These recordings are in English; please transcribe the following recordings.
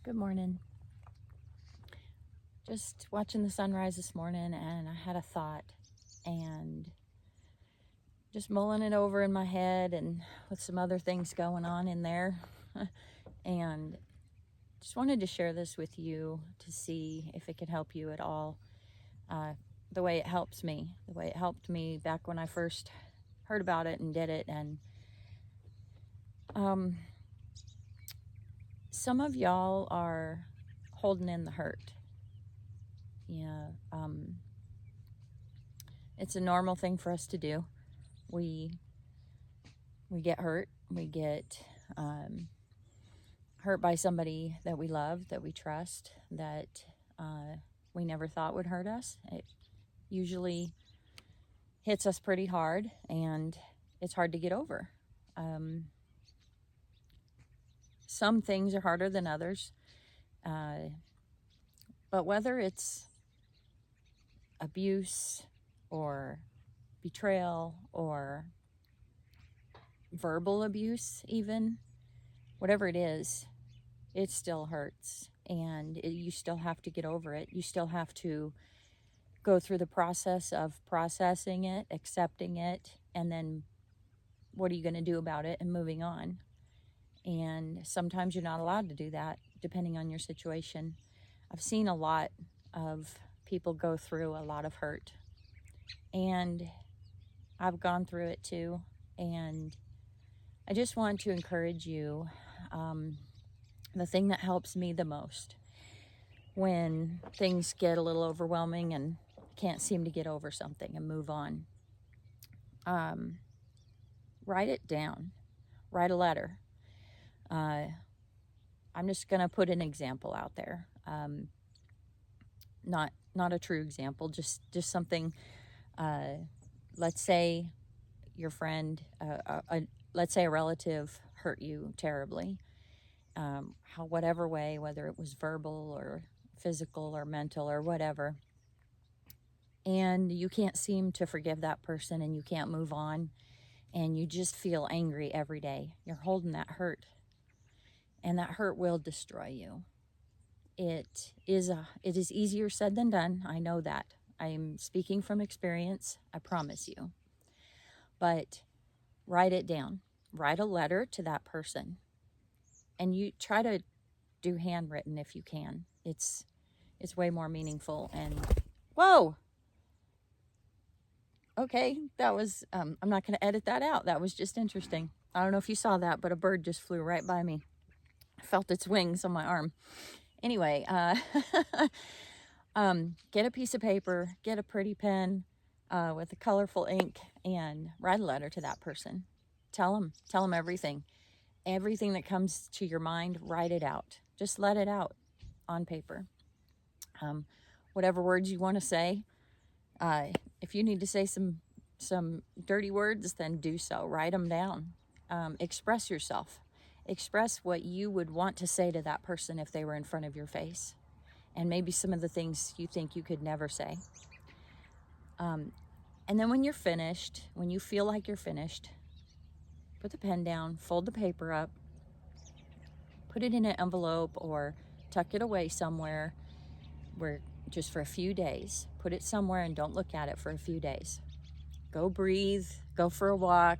Good morning. Just watching the sunrise this morning, and I had a thought, and just mulling it over in my head and with some other things going on in there. And just wanted to share this with you to see if it could help you at all. The way it helps me, the way it helped me back when I first heard about it and did it. And some of y'all are holding in the hurt. It's a normal thing for us to do. We get hurt. We get hurt by somebody that we love, that we trust, that we never thought would hurt us. It usually hits us pretty hard, and it's hard to get over. Some things are harder than others, but whether it's abuse or betrayal or verbal abuse, even whatever it is, it still hurts, and you still have to get over it. You still have to go through the process of processing it, accepting it, and then what are you going to do about it and moving on. And sometimes you're not allowed to do that depending on your situation. I've seen a lot of people go through a lot of hurt, and I've gone through it too. And I just want to encourage you. The thing that helps me the most when things get a little overwhelming and can't seem to get over something and move on, write it down. Write a letter. I'm just going to put an example out there. Not a true example, just something. Let's say your friend, let's say a relative hurt you terribly, whatever way, whether it was verbal or physical or mental or whatever, and you can't seem to forgive that person, and you can't move on, and you just feel angry every day. You're holding that hurt, and that hurt will destroy you. It is easier said than done. I know that. I'm speaking from experience, I promise you. But write it down. Write a letter to that person. And you try to do handwritten if you can. It's way more meaningful. And whoa! Okay, that was, I'm not going to edit that out. That was just interesting. I don't know if you saw that, but a bird just flew right by me. I felt its wings on my arm. Anyway, get a piece of paper, get a pretty pen with a colorful ink, and write a letter to that person. Tell them everything that comes to your mind. Write it out. Just let it out on paper. Whatever words you want to say. If you need to say some dirty words, then do so. Write them down. Express yourself. Express what you would want to say to that person if they were in front of your face, and maybe some of the things you think you could never say. And then when you're finished, when you feel like you're finished, put the pen down, fold the paper up, put it in an envelope or tuck it away somewhere where just for a few days. Put it somewhere and don't look at it for a few days. Go breathe, go for a walk,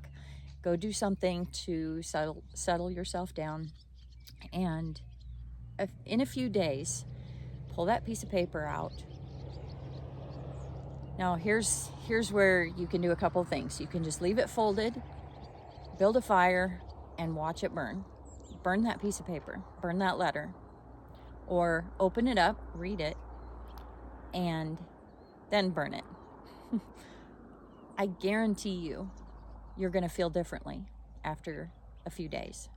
go do something to settle yourself down. And in a few days, pull that piece of paper out. Now here's where you can do a couple of things. You can just leave it folded, build a fire, and watch it burn. Burn that piece of paper, burn that letter. Or open it up, read it, and then burn it. I guarantee you're going to feel differently after a few days.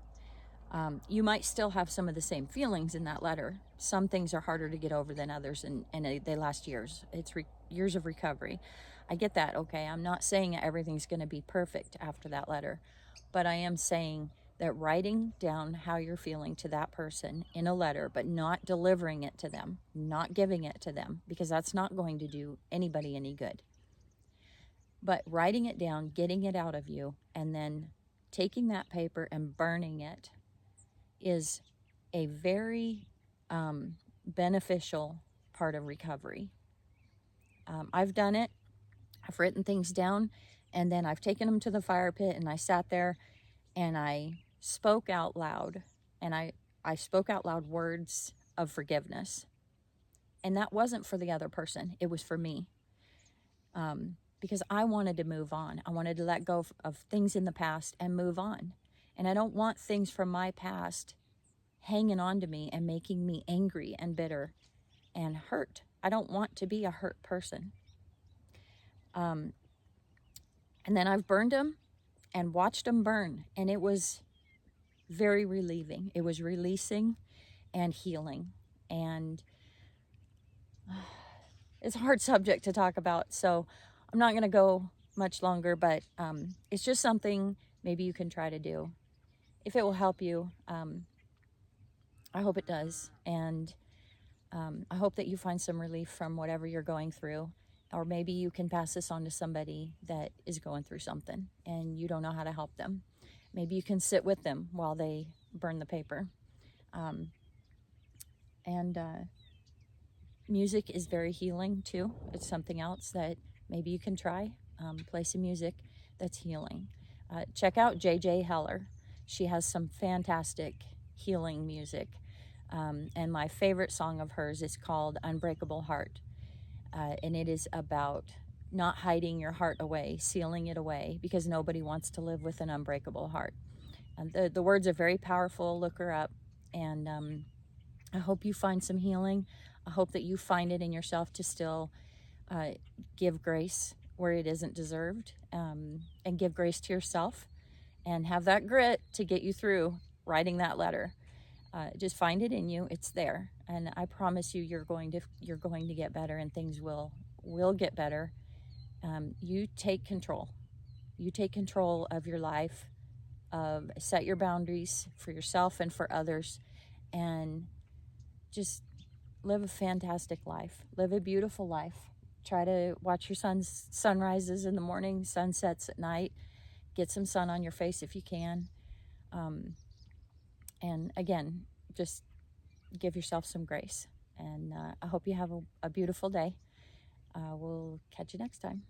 You might still have some of the same feelings in that letter. Some things are harder to get over than others, and they last years. It's years of recovery. I get that, okay? I'm not saying everything's going to be perfect after that letter, but I am saying that writing down how you're feeling to that person in a letter, but not delivering it to them, not giving it to them, because that's not going to do anybody any good. But writing it down, getting it out of you, and then taking that paper and burning it is a very beneficial part of recovery. I've done it. I've written things down, and then I've taken them to the fire pit, and I sat there and I spoke out loud, and I spoke out loud words of forgiveness. And that wasn't for the other person, it was for me. Because I wanted to move on. I wanted to let go of things in the past and move on. And I don't want things from my past hanging on to me and making me angry and bitter and hurt. I don't want to be a hurt person. And then I've burned them and watched them burn. And it was very relieving. It was releasing and healing. And it's a hard subject to talk about, so I'm not going to go much longer, but it's just something maybe you can try to do. If it will help you, I hope it does. And I hope that you find some relief from whatever you're going through. Or maybe you can pass this on to somebody that is going through something and you don't know how to help them. Maybe you can sit with them while they burn the paper. Music is very healing too. It's something else that maybe you can try. Play some music that's healing. Check out JJ Heller. She has some fantastic healing music. And my favorite song of hers is called Unbreakable Heart. And it is about not hiding your heart away, sealing it away, because nobody wants to live with an unbreakable heart. And the words are very powerful. Look her up. And I hope you find some healing. I hope that you find it in yourself to still give grace where it isn't deserved, and give grace to yourself, and have that grit to get you through writing that letter. Just find it in you. It's there, and I promise you, you're going to get better, and things will get better. You take control. You take control of your life. Set your boundaries for yourself and for others, and just live a fantastic life. Live a beautiful life. Try to watch your sunrises in the morning, sunsets at night. Get some sun on your face if you can. And again, just give yourself some grace. And I hope you have a beautiful day. We'll catch you next time.